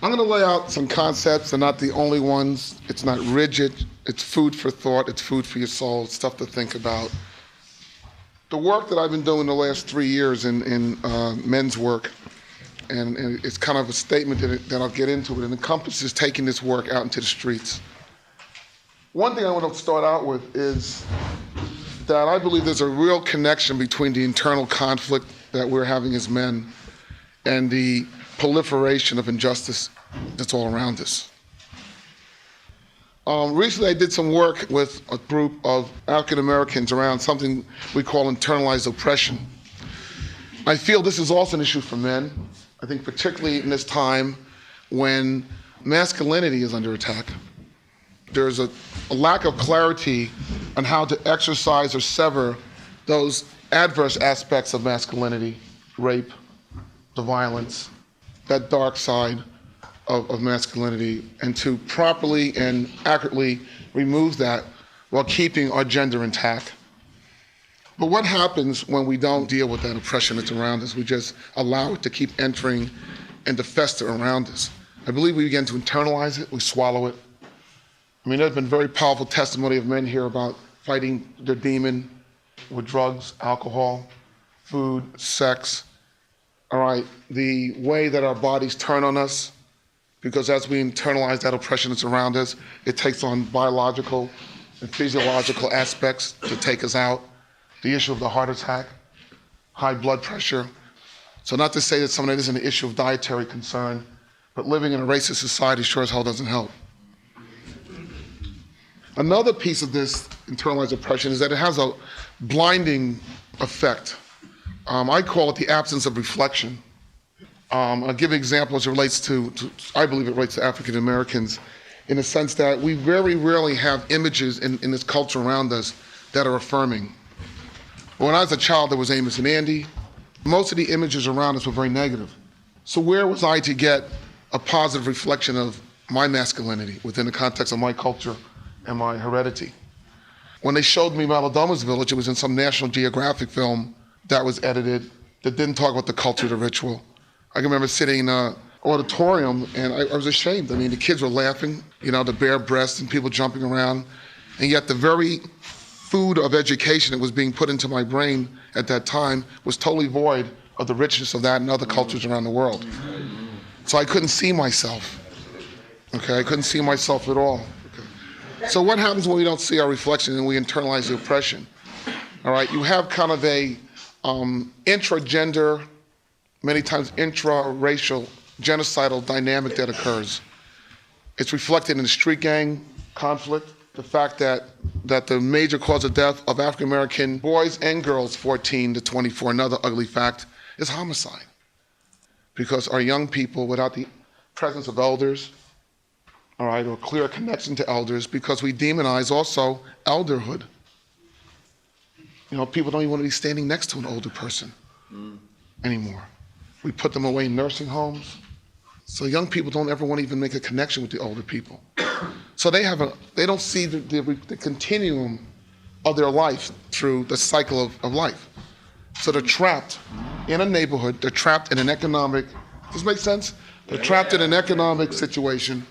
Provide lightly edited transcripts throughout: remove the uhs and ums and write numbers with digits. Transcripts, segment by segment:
I'm going to lay out some concepts. They're not the only ones. It's not rigid. It's food for thought. It's food for your soul. It's stuff to think about. The work that I've been doing the last 3 years in men's work, and it's kind of a statement that I'll get into, it encompasses taking this work out into the streets. One thing I want to start out with is that I believe there's a real connection between the internal conflict that we're having as men and the proliferation of injustice that's all around us. Recently I did some work with a group of African Americans around something we call internalized oppression. I feel this is also an issue for men. I think particularly in this time when masculinity is under attack. There's a lack of clarity on how to exercise or sever those adverse aspects of masculinity, rape, the violence, that dark side of masculinity, and to properly and accurately remove that while keeping our gender intact. But what happens when we don't deal with that oppression that's around us? We just allow it to keep entering and to fester around us. I believe we begin to internalize it, we swallow it. I mean, there's been very powerful testimony of men here about fighting their demon with drugs, alcohol, food, sex. All right, the way that our bodies turn on us, because as we internalize that oppression that's around us, it takes on biological and physiological aspects to take us out. The issue of the heart attack, high blood pressure. So not to say that some of that isn't an issue of dietary concern, but living in a racist society sure as hell doesn't help. Another piece of this internalized oppression is that it has a blinding effect. I call it the absence of reflection. I'll give an example as it relates to, I believe it relates to African Americans, in the sense that we very rarely have images in this culture around us that are affirming. When I was a child, there was Amos and Andy. Most of the images around us were very negative. So where was I to get a positive reflection of my masculinity within the context of my culture and my heredity? When they showed me Maladoma's village, it was in some National Geographic film that was edited that didn't talk about the culture of the ritual. I can remember sitting in an auditorium and I was ashamed. I mean, the kids were laughing, the bare breasts and people jumping around. And yet the very food of education that was being put into my brain at that time was totally void of the richness of that and other cultures around the world. So I couldn't see myself. Okay, I couldn't see myself at all. Okay. So what happens when we don't see our reflection and we internalize the oppression? All right, you have kind of a intra-gender, many times intra-racial, genocidal dynamic that occurs. It's reflected in the street gang conflict, the fact that the major cause of death of African American boys and girls 14 to 24, another ugly fact, is homicide. Because our young people, without the presence of elders, all right, or clear connection to elders, because we demonize also elderhood. People don't even want to be standing next to an older person anymore. We put them away in nursing homes. So young people don't ever want to even make a connection with the older people. So they don't see the continuum of their life through the cycle of life. So they're trapped in a neighborhood, they're trapped in an economic, does this make sense? They're trapped in an economic situation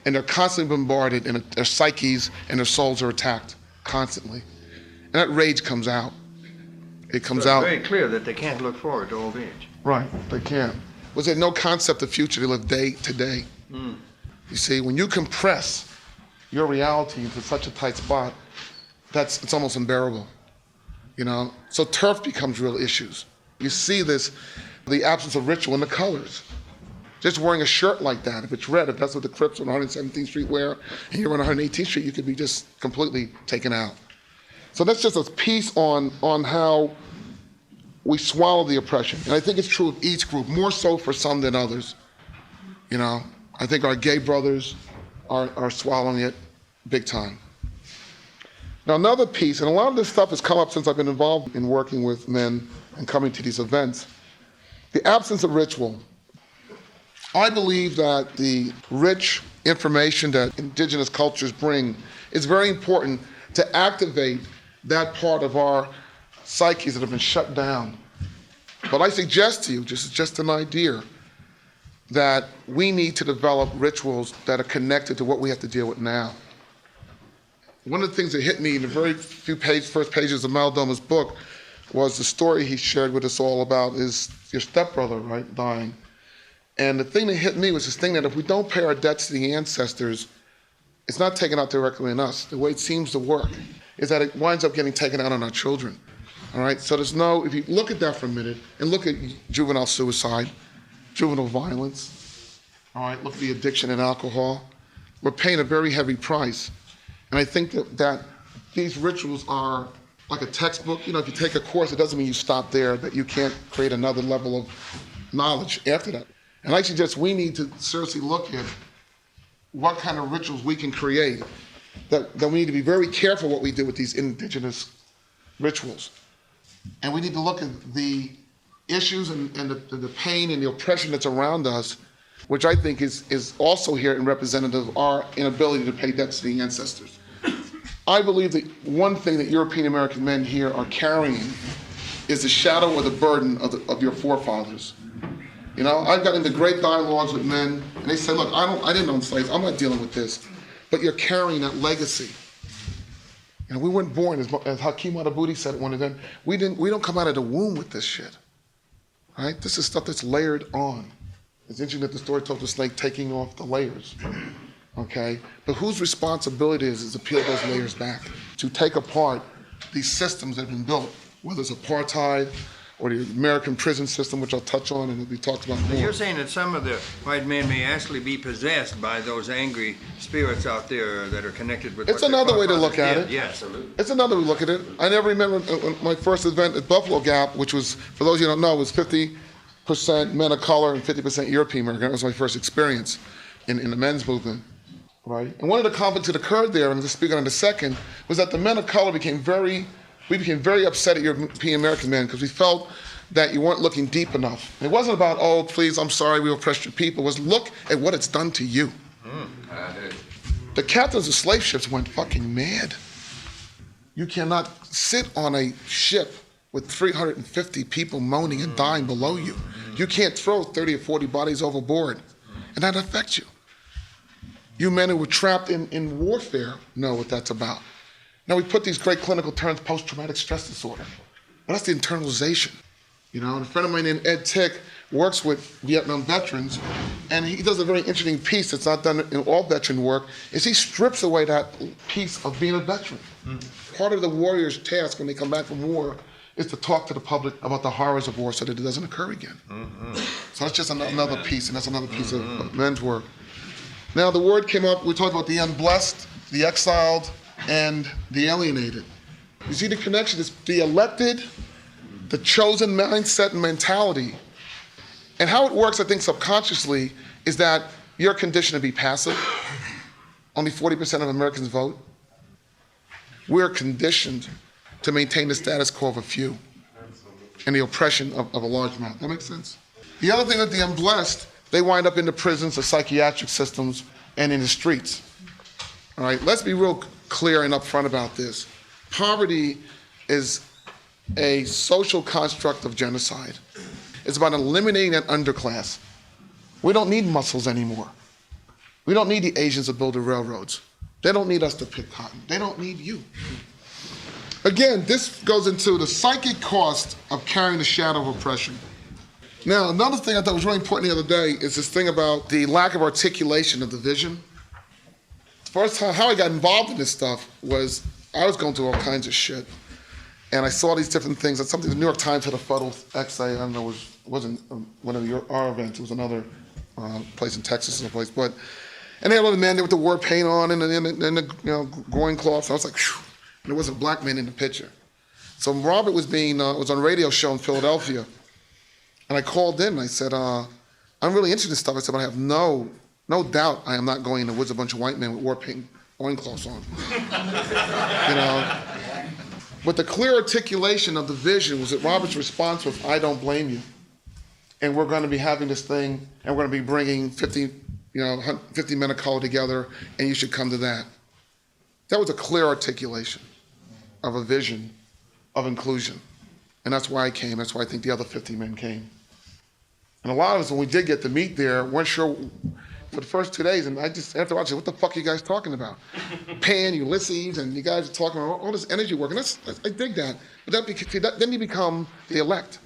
and they're constantly bombarded and their psyches and their souls are attacked constantly. And that rage comes out. It comes out. It's very clear that they can't look forward to old age. Right, they can't. Was there no concept of future? They live day to day. You see, when you compress your reality into such a tight spot, it's almost unbearable. So turf becomes real issues. You see this, the absence of ritual in the colors. Just wearing a shirt like that, if it's red, if that's what the Crips on 117th Street wear, and you're on 118th Street, you could be just completely taken out. So that's just a piece on how we swallow the oppression. And I think it's true of each group, more so for some than others. I think our gay brothers are swallowing it big time. Now another piece, and a lot of this stuff has come up since I've been involved in working with men and coming to these events, the absence of ritual. I believe that the rich information that indigenous cultures bring is very important to activate that part of our psyches that have been shut down. But I suggest to you, just an idea, that we need to develop rituals that are connected to what we have to deal with now. One of the things that hit me in the very first pages of Maldoma's book was the story he shared with us all about is your stepbrother, right, dying. And the thing that hit me was this thing that if we don't pay our debts to the ancestors, it's not taken out directly on us. The way it seems to work is that it winds up getting taken out on our children, all right? So there's no, if you look at that for a minute and look at juvenile suicide, juvenile violence, all right, look at the addiction and alcohol, we're paying a very heavy price. And I think that these rituals are like a textbook. You know, if you take a course, it doesn't mean you stop there, that you can't create another level of knowledge after that. And I suggest we need to seriously look at what kind of rituals we can create, that we need to be very careful what we do with these indigenous rituals. And we need to look at the issues and the pain and the oppression that's around us, which I think is also here and representative of our inability to pay debts to the ancestors. I believe that one thing that European American men here are carrying is the shadow or the burden of your forefathers. You know, I've got into great dialogues with men, and they say, look, I didn't own slaves, I'm not dealing with this. But you're carrying that legacy. You know, we weren't born, as Hakeem Adabuti said at one event, we don't come out of the womb with this shit. Right? This is stuff that's layered on. It's interesting that the story told the snake taking off the layers. Okay? But whose responsibility is to peel those layers back, to take apart these systems that have been built, whether it's apartheid or the American prison system, which I'll touch on and we talked about more. You're saying that some of the white men may actually be possessed by those angry spirits out there that are connected with. It's another way to look at it. Yeah, absolutely. It's another way to look at it. I never remember my first event at Buffalo Gap, which was, for those of you who don't know, was 50% men of color and 50% European American. That was my first experience in the men's movement, right? And one of the conflicts that occurred there, and I'm just speaking on the second, was that the men of color became very upset at European American men because we felt that you weren't looking deep enough. And it wasn't about, oh, please, I'm sorry, we oppressed your people. It was look at what it's done to you. The captains of slave ships went fucking mad. You cannot sit on a ship with 350 people moaning and dying below you. You can't throw 30 or 40 bodies overboard, and that affects you. You men who were trapped in warfare know what that's about. Now we put these great clinical terms, post-traumatic stress disorder, but that's the internalization. You know, and a friend of mine named Ed Tick works with Vietnam veterans, and he does a very interesting piece that's not done in all veteran work, is he strips away that piece of being a veteran. Part of the warrior's task when they come back from war is to talk to the public about the horrors of war so that it doesn't occur again. So that's just another piece, and that's another piece of men's work. Now the word came up, we talked about the unblessed, the exiled, and the alienated. You see the connection, it's the elected, the chosen mindset and mentality. And how it works, I think, subconsciously, is that you're conditioned to be passive. Only 40% of Americans vote. We're conditioned to maintain the status quo of a few and the oppression of a large amount. That makes sense? The other thing with the unblessed, they wind up in the prisons, the psychiatric systems, and in the streets. All right, let's be real clear and upfront about this. Poverty is a social construct of genocide. It's about eliminating that underclass. We don't need muscles anymore. We don't need the Asians to build the railroads. They don't need us to pick cotton. They don't need you. Again, this goes into the psychic cost of carrying the shadow of oppression. Now, another thing I thought was really important the other day is this thing about the lack of articulation of the vision. First time, how I got involved in this stuff was I was going through all kinds of shit. And I saw these different things. That's something the New York Times had a photo essay. I don't know, it wasn't one of our events. It was another place in Texas, someplace. And they had a man there with the war paint on and the groin cloth. So I was like, phew. And there wasn't a black man in the picture. So Robert was on a radio show in Philadelphia. And I called in and I said, I'm really interested in stuff. I said, but I have no doubt I am not going in the woods with a bunch of white men with war paint loincloths on. You know? But the clear articulation of the vision was that Robert's response was, I don't blame you. And we're going to be having this thing, and we're going to be bringing 50 men of color together, and you should come to that. That was a clear articulation of a vision of inclusion. And that's why I came. That's why I think the other 50 men came. And a lot of us, when we did get to meet there, weren't sure for the first 2 days, and I just, after I said, what the fuck are you guys talking about? Pan, Ulysses, and you guys are talking about all this energy work, and I dig that. But then you become the elect,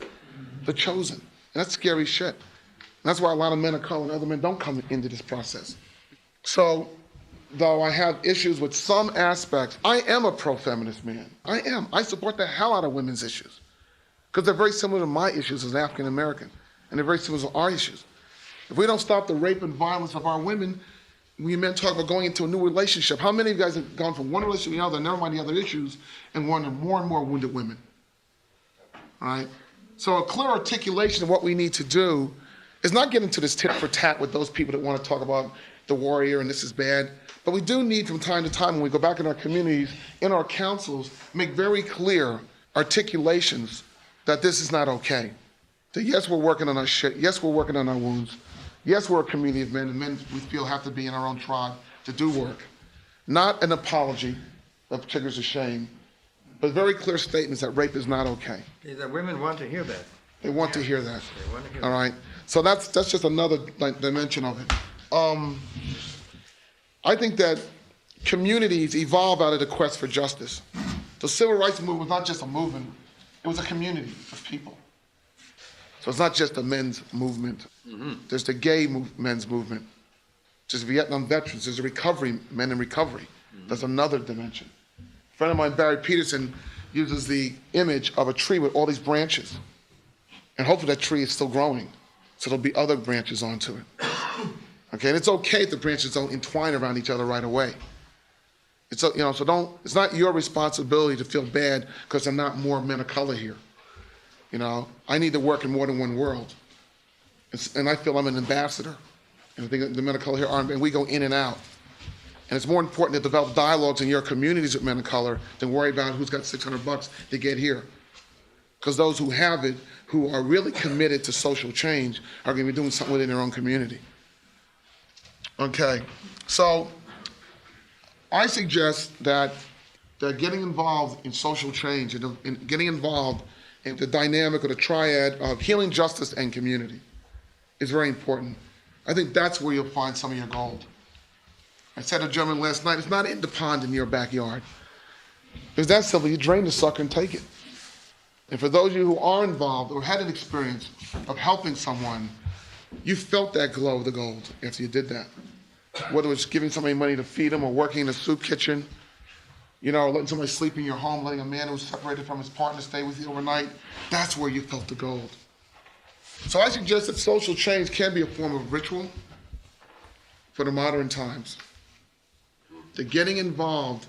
the chosen, and that's scary shit. And that's why a lot of men of color and other men don't come into this process. So, though I have issues with some aspects, I am a pro-feminist man. I am. I support the hell out of women's issues, because they're very similar to my issues as an African American, and they're very similar to our issues. If we don't stop the rape and violence of our women, we men talk about going into a new relationship. How many of you guys have gone from one relationship to another, never mind the other issues, and wanted more and more wounded women? All right? So a clear articulation of what we need to do is not get into this tit for tat with those people that want to talk about the warrior and this is bad. But we do need from time to time, when we go back in our communities, in our councils, make very clear articulations that this is not okay. That yes, we're working on our shit. Yes, we're working on our wounds. Yes, we're a community of men, and men we feel have to be in our own tribe to do work. Not an apology that triggers a shame, but very clear statements that rape is not okay. The women want to hear that. They want to hear that. They want to hear All right. So that's just another dimension of it. I think that communities evolve out of the quest for justice. The civil rights movement was not just a movement, it was a community of people. So it's not just a men's movement. There's the gay men's movement. There's Vietnam veterans. There's the recovery, men in recovery. That's another dimension. A friend of mine, Barry Peterson, uses the image of a tree with all these branches. And hopefully that tree is still growing. So there'll be other branches onto it. Okay, and it's okay if the branches don't entwine around each other right away. It's, so it's not your responsibility to feel bad because there are not more men of color here. I need to work in more than one world. And I feel I'm an ambassador. And I think that the men of color here aren't, and we go in and out. And it's more important to develop dialogues in your communities with men of color than worry about who's got $600 to get here. Because those who have it, who are really committed to social change, are going to be doing something within their own community. Okay, so I suggest that getting involved in social change and getting involved in the dynamic or the triad of healing, justice, and community is very important. I think that's where you'll find some of your gold. I said to a gentleman last night, it's not in the pond in your backyard. It's that simple. You drain the sucker and take it. And for those of you who are involved or had an experience of helping someone, you felt that glow of the gold after you did that. Whether it's giving somebody money to feed them or working in a soup kitchen, or letting somebody sleep in your home, letting a man who's separated from his partner stay with you overnight, that's where you felt the gold. So I suggest that social change can be a form of ritual for the modern times. That getting involved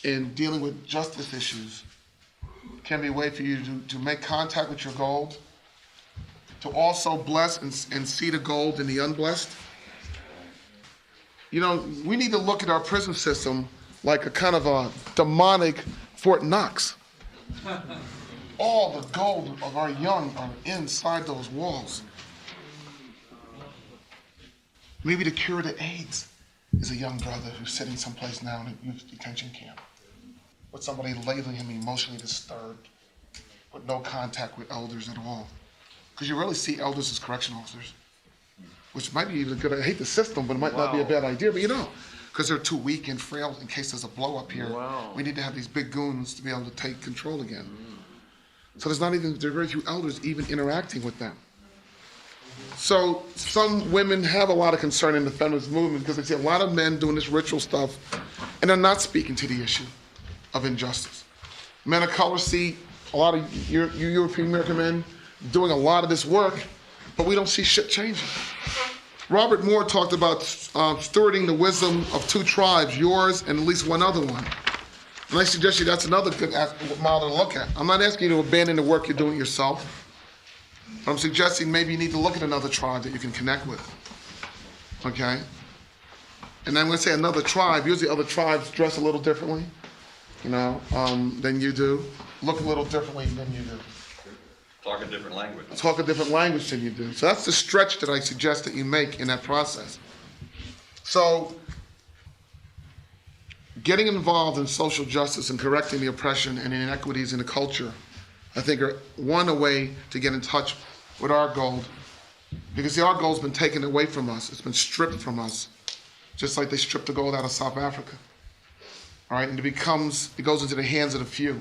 in dealing with justice issues can be a way for you to make contact with your gold, to also bless and see the gold in the unblessed. We need to look at our prison system like a kind of a demonic Fort Knox. All the gold of our young are inside those walls. Maybe the cure to AIDS is a young brother who's sitting someplace now in a youth detention camp with somebody labeling him emotionally disturbed, with no contact with elders at all. Because you really see elders as correction officers, which might be even a good, I hate the system, but it might not be a bad idea, but because they're too weak and frail in case there's a blow up here. We need to have these big goons to be able to take control again. So there are very few elders even interacting with them. So some women have a lot of concern in the feminist movement because they see a lot of men doing this ritual stuff and they're not speaking to the issue of injustice. Men of color see a lot of you European American men doing a lot of this work, but we don't see shit changing. Robert Moore talked about stewarding the wisdom of two tribes, yours and at least one other one. And I suggest you that's another good model to look at. I'm not asking you to abandon the work you're doing yourself, but I'm suggesting maybe you need to look at another tribe that you can connect with, okay? And I'm gonna say another tribe, usually other tribes dress a little differently, than you do, look a little differently than you do. Talk a different language. Talk a different language than you do. So that's the stretch that I suggest that you make in that process. So getting involved in social justice and correcting the oppression and inequities in the culture, I think are a way to get in touch with our gold Because see, our gold's been taken away from us. It's been stripped from us, just like they stripped the gold out of South Africa. All right, and it goes into the hands of the few.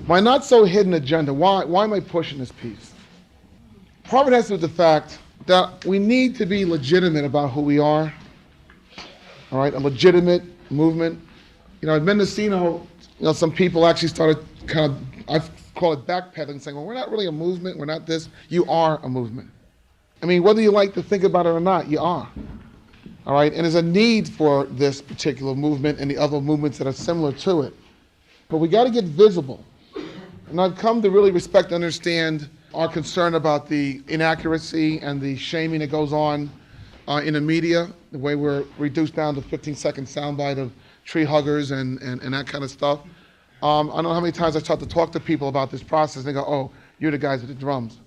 My not so hidden agenda, why am I pushing this piece? Part of it has to do with the fact that we need to be legitimate about who we are. All right, a legitimate movement. At Mendocino, some people actually started I call it backpedaling, saying, well, we're not really a movement, we're not this. You are a movement. I mean, whether you like to think about it or not, you are. All right, and there's a need for this particular movement and the other movements that are similar to it. But we got to get visible. And I've come to really respect and understand our concern about the inaccuracy and the shaming that goes on in the media, the way we're reduced down to 15-second soundbite of tree huggers and that kind of stuff. I don't know how many times I start to talk to people about this process, and they go, oh, you're the guys with the drums.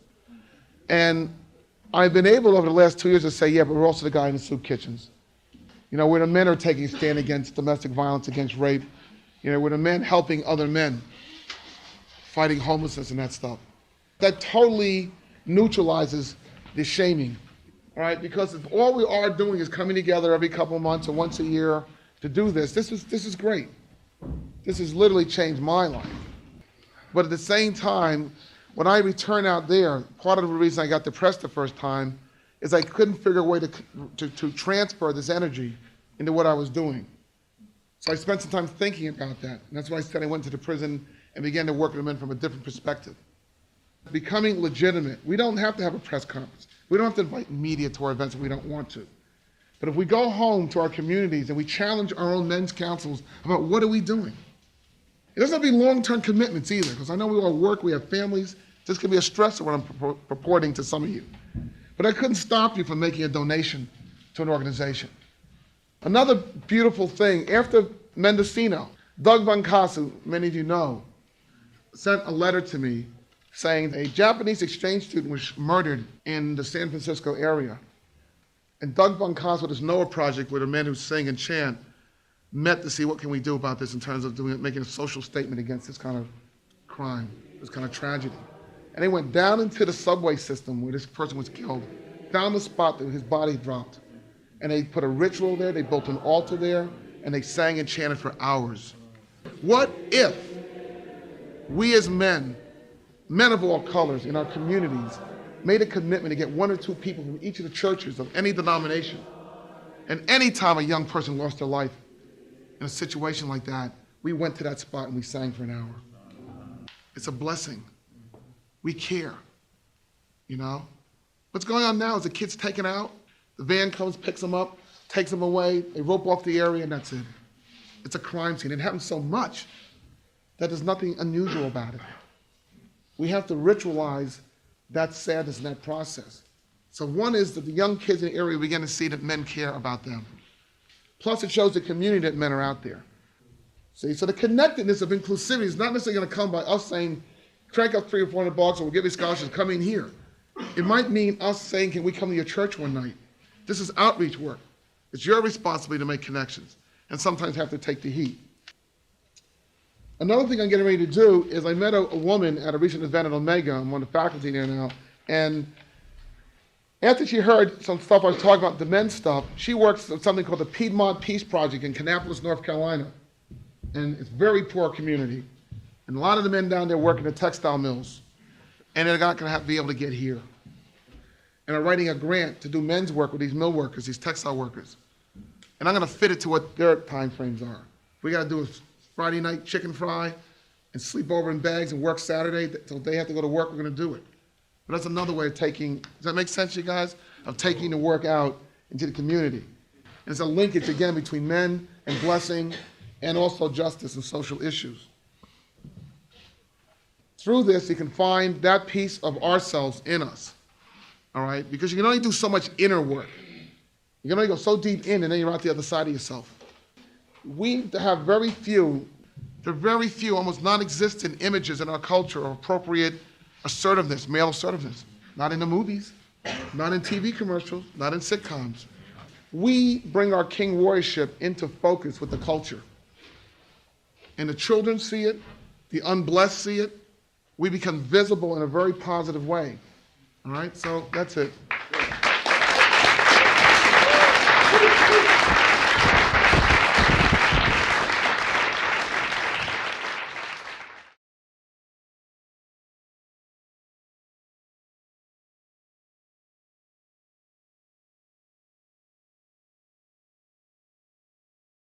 And I've been able over the last 2 years to say, yeah, but we're also the guy in the soup kitchens. Where the men are taking a stand against domestic violence, against rape. Where the men helping other men, fighting homelessness and that stuff. That totally neutralizes the shaming, all right? Because if all we are doing is coming together every couple of months or once a year to do this is great. This has literally changed my life. But at the same time, when I return out there, part of the reason I got depressed the first time is I couldn't figure a way to transfer this energy into what I was doing. So I spent some time thinking about that. And that's why I said I went to the prison and began to work with the men from a different perspective. Becoming legitimate. We don't have to have a press conference. We don't have to invite media to our events if we don't want to. But if we go home to our communities and we challenge our own men's councils about what are we doing? It doesn't have to be long-term commitments either, because I know we all work, we have families. This could be a stressor what I'm purporting to some of you. But I couldn't stop you from making a donation to an organization. Another beautiful thing, after Mendocino, Doug Bankasu, many of you know, sent a letter to me saying a Japanese exchange student was murdered in the San Francisco area. And Doug Bankasu with his NOAA project, where the men who sing and chant, met to see what can we do about this in terms of making a social statement against this kind of crime, this kind of tragedy. And they went down into the subway system where this person was killed, found the spot that his body dropped, and they put a ritual there, they built an altar there, and they sang and chanted for hours. What if we as men of all colors in our communities, made a commitment to get 1 or 2 people from each of the churches of any denomination, and any time a young person lost their life in a situation like that, we went to that spot and we sang for an hour. It's a blessing. We care, What's going on now is the kid's taken out, the van comes, picks them up, takes them away, they rope off the area, and that's it. It's a crime scene. It happens so much that there's nothing unusual about it. We have to ritualize that sadness and that process. So one is that the young kids in the area begin to see that men care about them. Plus it shows the community that men are out there. See, so the connectedness of inclusivity is not necessarily going to come by us saying, crank up 300 or 400 bucks or we'll give you scholarships, come in here. It might mean us saying, can we come to your church one night? This is outreach work. It's your responsibility to make connections and sometimes have to take the heat. Another thing I'm getting ready to do is I met a woman at a recent event at Omega. I'm on the faculty there now. And after she heard some stuff I was talking about, the men's stuff, she works at something called the Piedmont Peace Project in Kannapolis, North Carolina. And it's a very poor community. And a lot of the men down there work in the textile mills. And they're not going to be able to get here. And I'm writing a grant to do men's work with these mill workers, these textile workers. And I'm going to fit it to what their time frames are. We got to do a Friday night chicken fry and sleep over in bags and work Saturday so they have to go to work, we're going to do it. But that's another way of taking, does that make sense, you guys? Of taking the work out into the community. And there's a linkage, again, between men and blessing and also justice and social issues. Through this, you can find that piece of ourselves in us, all right? Because you can only do so much inner work. You can only go so deep in and then you're out the other side of yourself. We have very few, almost non-existent images in our culture of appropriate assertiveness, male assertiveness. Not in the movies, not in TV commercials, not in sitcoms. We bring our king warriorship into focus with the culture. And the children see it, the unblessed see it. We become visible in a very positive way. All right, so that's it.